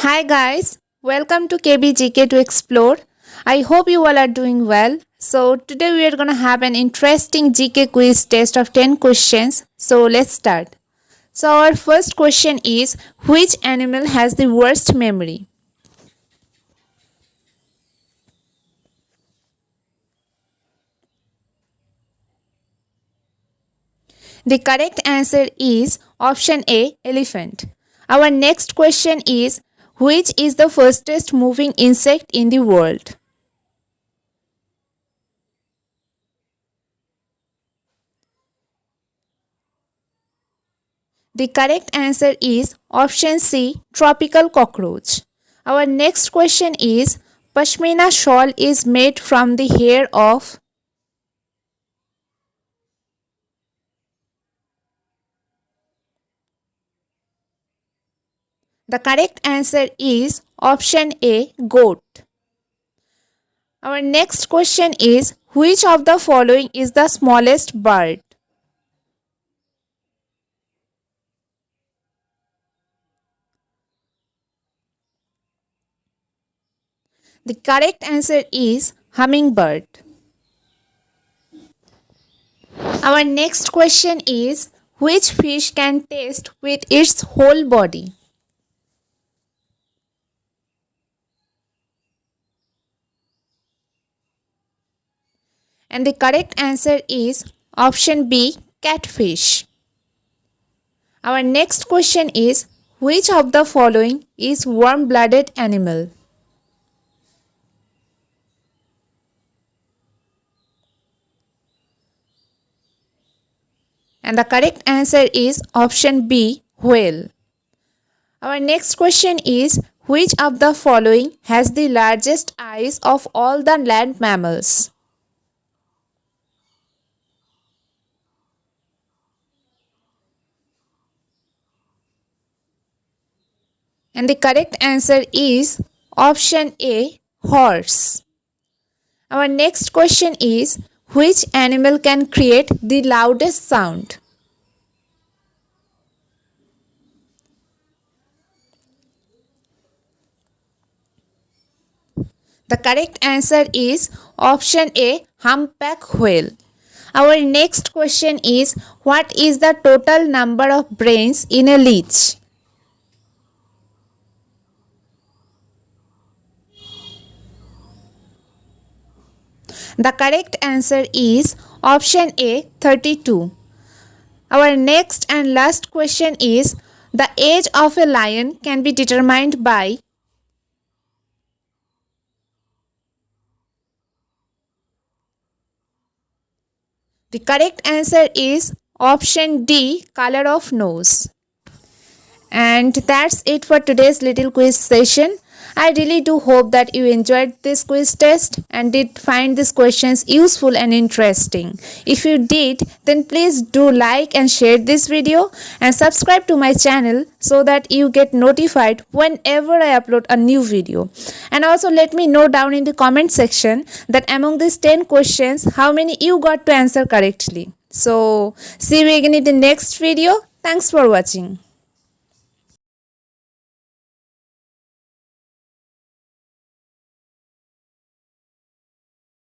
Hi guys, welcome to KBGK to Explore. I hope you all are doing well. So today we are going to have an interesting GK quiz test of 10 questions. So let's start. So our first question is, which animal has the worst memory? The correct answer is option A, elephant. Our next question is, which is the fastest moving insect in the world? The correct answer is option C, tropical cockroach. Our next question is, Pashmina shawl is made from the hair of. The correct answer is option A, goat. Our next question is, which of the following is the smallest bird? The correct answer is hummingbird. Our next question is, which fish can taste with its whole body? And the correct answer is option B, catfish. Our next question is, which of the following is warm-blooded animal? And the correct answer is option B, whale. Our next question is, which of the following has the largest eyes of all the land mammals? And the correct answer is option A, horse. Our next question is, which animal can create the loudest sound? The correct answer is option A, humpback whale. Our next question is, what is the total number of brains in a leech? The correct answer is option A, 32. Our next and last question is, the age of a lion can be determined by. The correct answer is option D, color of nose. And that's it for today's little quiz session. I really do hope that you enjoyed this quiz test and did find these questions useful and interesting. If you did, then please do like and share this video and subscribe to my channel so that you get notified whenever I upload a new video. And also let me know down in the comment section that among these 10 questions, how many you got to answer correctly. So see you again in the next video. Thanks for watching.